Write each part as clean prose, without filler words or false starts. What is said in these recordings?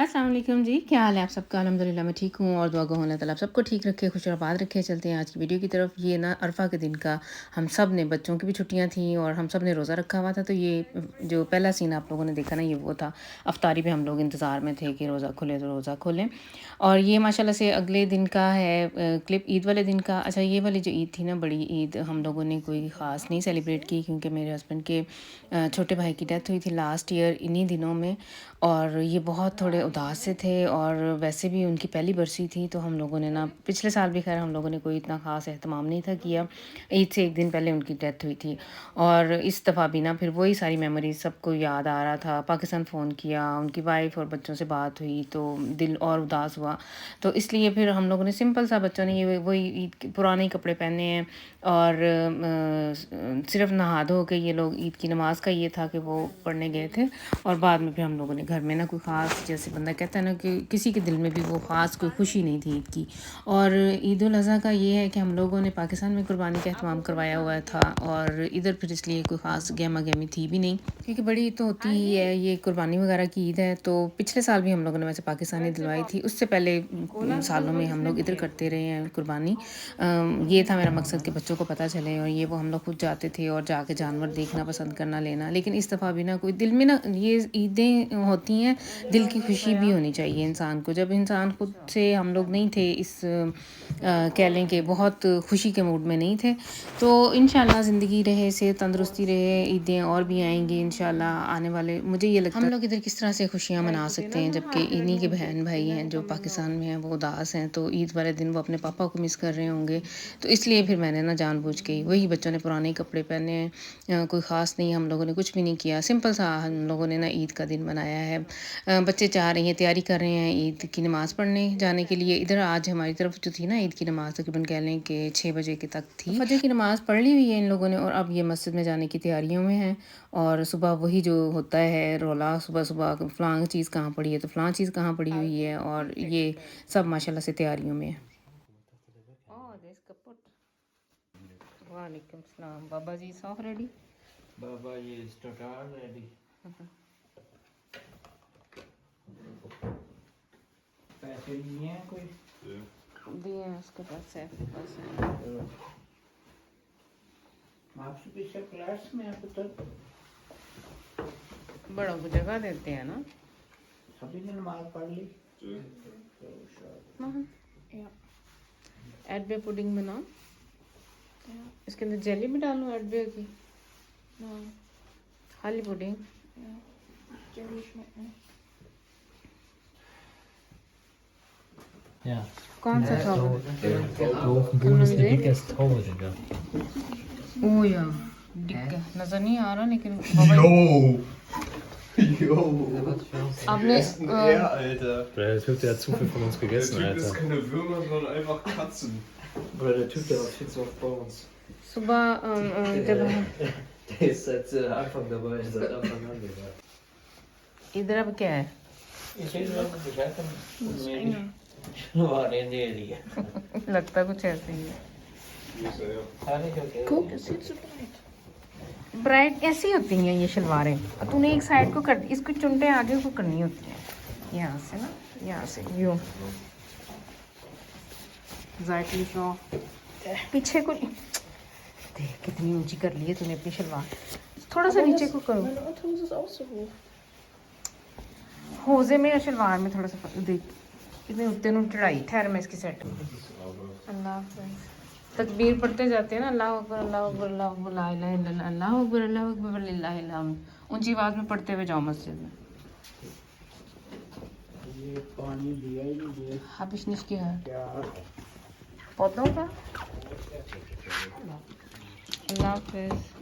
अस्सलाम वालेकुम जी, क्या हाल है आप सबका? अल्हम्दुलिल्लाह मैं ठीक हूँ और दुआ गो अल्लाह ताला आप सबको ठीक रखे, खुश और आबाद रखे। चलते हैं आज की वीडियो की तरफ। ये ना अरफा के दिन का हम सब ने, बच्चों की भी छुट्टियाँ थी और हम सब ने रोज़ा रखा हुआ था। तो ये जो पहला सीन आप लोगों ने देखा ना, ये वो था। अफ्तारी पे हम लोग इंतज़ार में थे कि रोज़ा खुले तो रोज़ा खोलें। और ये माशाल्लाह से अगले दिन का है क्लिप, ईद वाले दिन का। अच्छा, ये वाली जो ईद थी ना, बड़ी ईद, हम लोगों ने कोई ख़ास नहीं सेलिब्रेट की क्योंकि मेरे हस्बैंड के छोटे भाई की डेथ हुई थी लास्ट ईयर इन्हीं दिनों में। और ये बहुत थोड़े उदास से थे और वैसे भी उनकी पहली बरसी थी, तो हम लोगों ने ना, पिछले साल भी खैर हम लोगों ने कोई इतना ख़ास एहतमाम नहीं था किया। ईद से एक दिन पहले उनकी डेथ हुई थी और इस दफ़ा भी ना फिर वही सारी मेमोरीज सबको याद आ रहा था। पाकिस्तान फ़ोन किया, उनकी वाइफ और बच्चों से बात हुई तो दिल और उदास हुआ। तो इसलिए फिर हम लोगों ने सिंपल सा, बच्चों ने ये वही ईद के पुराने ही कपड़े पहने हैं और सिर्फ नहा धो के ये लोग, ईद की नमाज़ का ये था कि वो पढ़ने गए थे। और बाद में फिर हम लोगों ने घर में ना कोई ख़ास, जैसे बंदा कहता है ना कि किसी के दिल में भी वो ख़ास कोई खुशी नहीं थी ईद की। और ईद उल अज़हा का ये है कि हम लोगों ने पाकिस्तान में कुर्बानी का अहतमाम करवाया हुआ था और इधर फिर इसलिए कोई ख़ास गहमा गहमी थी भी नहीं, क्योंकि बड़ी ईद तो होती ही है, ये कुर्बानी वगैरह की ईद है। तो पिछले साल भी हम लोगों ने वैसे पाकिस्तानी दिलवाई थी, उससे पहले सालों में हम लोग इधर करते रहे हैं कुर्बानी। ये था मेरा मकसद कि बच्चों को पता चले, और ये वो हम लोग खुद जाते थे और जाके जानवर देखना पसंद करना, लेना। लेकिन इस दफ़ा भी ना कोई दिल में ना, ये ईदें होती हैं, दिल की खुशी भी होनी चाहिए इंसान को। जब इंसान खुद से, हम लोग नहीं थे इस कह लें कि बहुत खुशी के मूड में नहीं थे, तो इंशाल्लाह ज़िंदगी रहे, सेहत तंदुरुस्ती रहे, ईदें और भी आएंगी इंशाल्लाह आने वाले। मुझे ये लगता है हम लोग इधर किस तरह से खुशियाँ मना सकते हैं, जबकि इन्हीं के बहन भाई हैं जो पाकिस्तान में हैं, वो उदास हैं। तो ईद वाले दिन वो अपने पापा को मिस कर रहे होंगे। तो इसलिए फिर मैंने ना जानबूझ के, वही बच्चों ने पुराने कपड़े पहने हैं, कोई ख़ास नहीं, हम लोगों ने कुछ भी नहीं किया, सिंपल सा हम लोगों ने ना ईद का दिन मनाया है। बच्चे चाह रहे हैं, तैयारी कर रहे हैं ईद की नमाज़ पढ़ने जाने के लिए। इधर आज हमारी तरफ जो थी ना ईद की नमाज़, तकरीबन कह लें कि 6 बजे के तक थी। फजर की नमाज़ पढ़ ली हुई है इन लोगों ने और अब ये मस्जिद में जाने की तैयारियों में हैं। और सुबह वही जो होता है रौला, सुबह सुबह फ़लाँ चीज़ कहाँ पड़ी है, तो फ़लाँ चीज़ कहाँ पड़ी हुई है, और ये सब माशाल्लाह से तैयारियों में है। वालेकुम सलाम बाबा जी, सॉफ ready? Baba is total ready. पैसे नहीं है कोई? दिए हैं उसके पास है, पास है। आपसे पीछे क्लास में आप तो बड़ों को जगह देते हैं ना। सभी ने नमाज पढ़ ली। एडबे पुडिंग बनाओ, इसके अंदर जेली भी डालूं एडबे की? खाली पुडिंग? Ja. कौन सा खाओ? Ofenbohnen ist eine dicke Taube, Digga. ओ या डिक्का नजर नहीं आ रहा, लेकिन बाबा Jo! आपने Alter. Der Typ, der hat zu viel von uns Der gegessen, Typ ist Alter. keine Würmer, sondern einfach Katzen. Weil der Typ, der war viel zu oft bei uns. सुबह जब Der ist seit Anfang dabei. Seit Anfang an dabei. इधर अब क्या है? Ich will nur begleiten. War der Nähe. लगता कुछ ऐसे ही है। Guck, ब्राइट ऐसी होती हैं ये शलवारें, तूने एक साइड को कर, इसको चुनटे आगे को करनी होती है, यहाँ से ना, यहाँ से यूँ जायकी पीछे को देख कितनी ऊंची कर ली है तूने अपनी शलवार, थोड़ा सा नीचे को करो। होजे में और शलवार में थोड़ा सा देख कितने उत्ते नु चढ़ाई। ठहर मैं इसकी सेट। अल्लाह तकबीर पढ़ते जाते हैं ना, अल्लाह अकबर अल्लाह अकबर अल्लाह अकबर ला इलाहा इल्लल्लाह अल्लाह अकबर अल्लाह अकबर वलिल्लाहिल हम्द। ऊंची आवाज़ में पढ़ते हुए जाओ मस्जिद में। ये पानी दिया ही नहीं दिया। हाबिश निश्की है क्या? पौधों का। अल्लाह हाफिज़।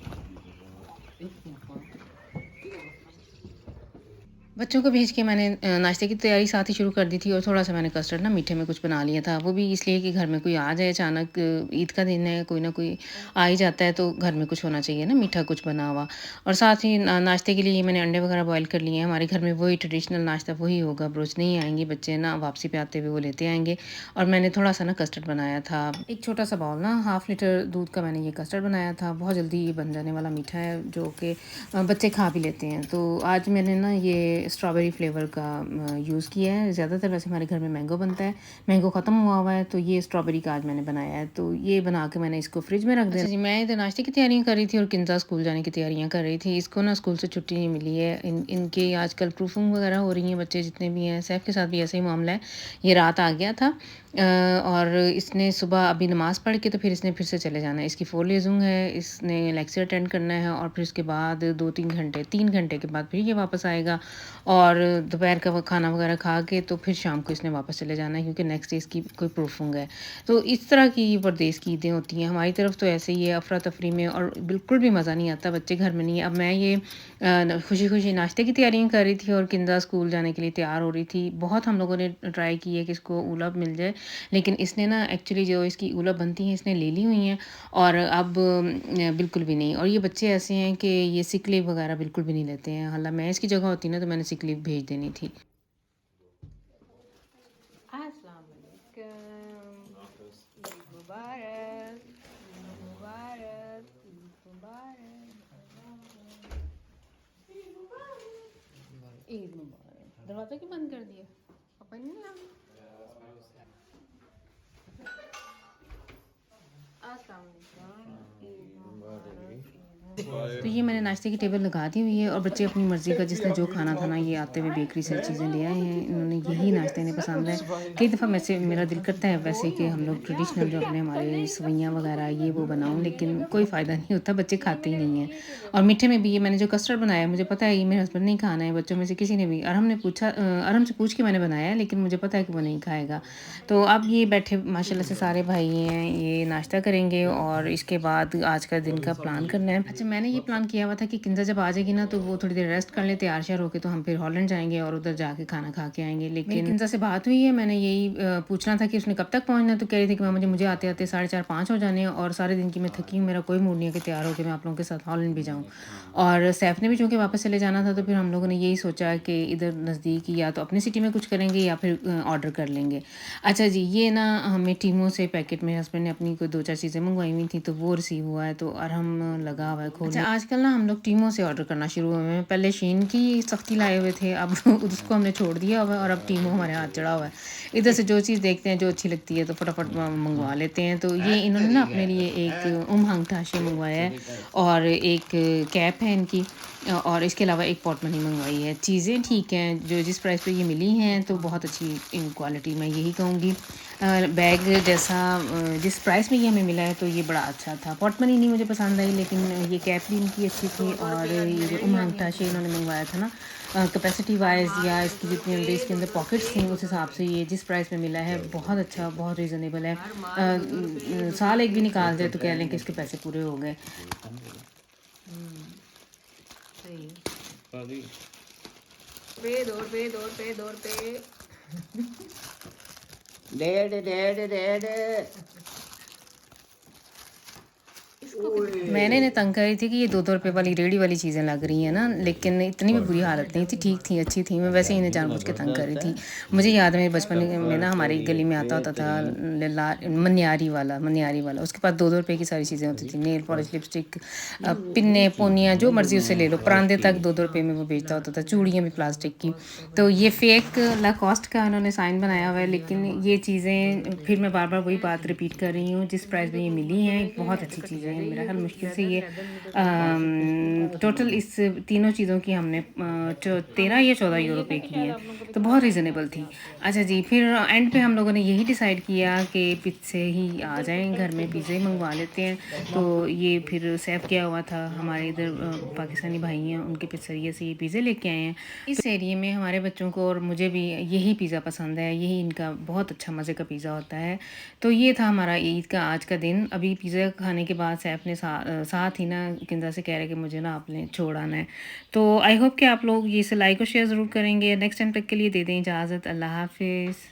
बच्चों को भेज के मैंने नाश्ते की तैयारी साथ ही शुरू कर दी थी और थोड़ा सा मैंने कस्टर्ड ना मीठे में कुछ बना लिया था। वो भी इसलिए कि घर में कोई आ जाए अचानक, ईद का दिन है, कोई ना कोई आ ही जाता है, तो घर में कुछ होना चाहिए ना, मीठा कुछ बना हुआ। और साथ ही नाश्ते के लिए मैंने अंडे वगैरह बॉयल कर लिए हैं। हमारे घर में वही ट्रेडिशनल नाश्ता वही होगा, ब्रोच नहीं आएंगे बच्चे ना, वापसी पे आते हुए वो लेते आएंगे। और मैंने थोड़ा सा ना कस्टर्ड बनाया था, एक छोटा सा बाउल ना, 1/2 लीटर दूध का मैंने ये कस्टर्ड बनाया था। बहुत जल्दी ये बन जाने वाला मीठा है जो कि बच्चे खा भी लेते हैं। तो आज मैंने ना ये स्ट्रॉबेरी फ्लेवर का यूज़ किया है। ज़्यादातर वैसे हमारे घर में मैंगो बनता है, मैंगो ख़त्म हुआ है, तो ये स्ट्रॉबेरी का आज मैंने बनाया है। तो ये बना के मैंने इसको फ्रिज में रख दिया। अच्छा जी, मैं इधर नाश्ते की तैयारियाँ कर रही थी और किंजा स्कूल जाने की तैयारियाँ कर रही थी। इसको ना स्कूल से छुट्टी नहीं मिली है। इनके आजकल प्रूफिंग वगैरह हो रही हैं, बच्चे जितने भी हैं। सैफ के साथ भी ऐसा ही मामला है। ये रात आ गया था और इसने सुबह अभी नमाज़ पढ़ के तो फिर इसने फिर से चले जाना है। इसकी 4 लेज़ुंग है, इसने लेक्चर अटेंड करना है और फिर उसके बाद 3 घंटे के बाद फिर ये वापस आएगा और दोपहर का खाना वगैरह खा के तो फिर शाम को इसने वापस चले जाना है, क्योंकि नेक्स्ट डे इसकी कोई प्रूफिंग है। तो इस तरह की परदेस की ईदें होती हैं। हमारी तरफ तो ऐसे ही है, अफरा तफरी में, और बिल्कुल भी मज़ा नहीं आता, बच्चे घर में नहीं है। अब मैं ये खुशी खुशी नाश्ते की तैयारियाँ कर रही थी और किंजा स्कूल जाने के लिए तैयार हो रही थी। बहुत हम लोगों ने ट्राई की है कि इसको उलब मिल जाए, लेकिन इसने ना एक्चुअली जो इसकी उलब बनती हैं इसने ले ली हुई हैं और अब बिल्कुल भी नहीं। और ये बच्चे ऐसे हैं कि ये सिक लीव वगैरह बिल्कुल भी नहीं लेते हैं। हालांकि मैं इसकी जगह होती ना तो मैंने सिक लीव भेज देनी थी। ईद मुबारक। दरवाज़ा क्यों बंद कर दिया? अपन नहीं आ तो ये मैंने नाश्ते की टेबल लगा दी हुई है और बच्चे अपनी मर्ज़ी का जिसने जो खाना था ना, ये आते हुए बेकरी से चीज़ें ले आए हैं। इन्होंने यही नाश्ता इन्हें पसंद है। कई दफ़ा मेरा दिल करता है वैसे कि हम लोग ट्रेडिशनल जो अपने हमारे सवैयाँ वगैरह ये वो बनाऊँ, लेकिन कोई फ़ायदा नहीं होता, बच्चे खाते ही नहीं हैं। और मीठे में भी ये मैंने जो कस्टर्ड बनाया, मुझे पता है ये मेरे हस्बैंड नहीं खाना है, बच्चों में से किसी ने भी। अरहम से पूछ के मैंने बनाया है, लेकिन मुझे पता है कि वो नहीं खाएगा। तो अब ये बैठे माशाल्लाह से सारे भाई हैं, ये नाश्ता करेंगे और इसके बाद आज का दिन का प्लान करना है। अच्छा, मैंने ये प्लान किया हुआ था कि किंजा जब आ जाएगी ना तो वो थोड़ी देर रेस्ट कर ले, तैयार श्यार होके, तो हम फिर हॉलैंड जाएंगे और उधर जाके खाना खा के आएंगे। लेकिन किंजा से बात हुई है, मैंने यही पूछना था कि उसने कब तक पहुंचना, तो कह रही थी कि मुझे आते आते 4:30 5 हो जाने हैं और सारे दिन की मैं थकी हूँ, मेरा कोई मूड नहीं है कि तैयार होकर मैं आप लोगों के साथ हॉलैंड भी जाऊँ। और सैफ ने भी चूँकि वापस चले जाना था, तो फिर हम लोगों ने यही सोचा कि इधर नज़दीक या तो अपनी सिटी में कुछ करेंगे या फिर ऑर्डर कर लेंगे। अच्छा जी, ये ना हमें टीमों से पैकेट, मेरे हस्बैंड ने अपनी कोई 2-4 चीज़ें मंगवाई हुई थी तो वो रिसीव हुआ है, तो अरहम लगा हुआ है खोलने। अच्छा, आजकल ना हम लोग टीमों से ऑर्डर करना शुरू हुए हैं। पहले शीन की सख्ती लाए हुए थे, अब उसको हमने छोड़ दिया हुआ है और अब टीमों हमारे हाथ चढ़ा हुआ है। इधर से जो चीज़ देखते हैं जो अच्छी लगती है तो फटाफट मंगवा लेते हैं। तो ये इन्होंने ना अपने लिए एक हंग थाशे मंगवाया है और एक कैप है इनकी, और इसके अलावा एक पॉट मनी मंगवाई है। चीज़ें ठीक हैं, जो जिस प्राइस पे ये मिली हैं तो बहुत अच्छी क्वालिटी, मैं यही कहूँगी। बैग जैसा जिस प्राइस में ये हमें मिला है तो ये बड़ा अच्छा था। पॉट मनी नहीं मुझे पसंद आई, लेकिन ये कैप भी इनकी अच्छी थी और ये जो हंग थाशे इन्होंने मंगवाया था ना, कैपेसिटी वाइज या इसकी जितनी अंदर इसके अंदर पॉकेट्स थी उस हिसाब से ये जिस प्राइस में मिला है बहुत अच्छा, बहुत रीज़नेबल है। साल एक भी निकाल जाए तो कह लें कि इसके पैसे पूरे हो गए। मैंने इन्हें तंग करी थी कि ये 2-2 रुपये वाली रेडी वाली चीज़ें लग रही हैं ना, लेकिन इतनी भी बुरी हालत नहीं थी, ठीक थी, अच्छी थी। मैं वैसे ही इन्हें जानबूझ के तंग कर रही थी। मुझे याद है मेरे बचपन में ना हमारी गली में आता होता था मनियारी वाला, उसके पास 2-2 रुपये की सारी चीज़ें होती थी, नेल पॉलिश, लिपस्टिक, पिन्ने, पोनियाँ, जो मर्ज़ी उससे ले लो, परांदे तक 2-2 रुपये में वो बेचता होता था, चूड़ियाँ भी प्लास्टिक की। तो ये फेक लाकॉस्ट का उन्होंने साइन बनाया हुआ है, लेकिन ये चीज़ें फिर मैं बार बार वही बात रिपीट कर रही हूँ, जिस प्राइस में ये मिली हैं बहुत अच्छी चीज़ें हैं। मेरा ख्याल मुश्किल से ये टोटल इस तीनों चीज़ों की हमने 13 या 14 यूरो पे की है, तो बहुत रीज़नेबल थी। अच्छा जी, फिर एंड पे हम लोगों ने यही डिसाइड किया कि पिज़्ज़े ही आ जाएं, घर में पिज़्ज़े ही मंगवा लेते हैं। तो ये फिर सेव किया हुआ था, हमारे इधर पाकिस्तानी भाई हैं, उनके पिज़्ज़रिए से ये पिज़्ज़े लेके आए हैं। इस एरिए में हमारे बच्चों को और मुझे भी यही पिज़्ज़ा पसंद है, यही इनका बहुत अच्छा मज़े का पिज़्ज़ा होता है। तो ये था हमारा ईद का आज का दिन। अभी पिज़्ज़ा खाने के बाद सैफ ने साथ ही ना किंजा से कह रहे कि मुझे ना आपने छोड़ आना है। तो आई होप कि आप लोग ये इसे लाइक और शेयर ज़रूर करेंगे। नेक्स्ट टाइम तक के लिए दे दें इजाज़त। अल्लाह हाफिज़।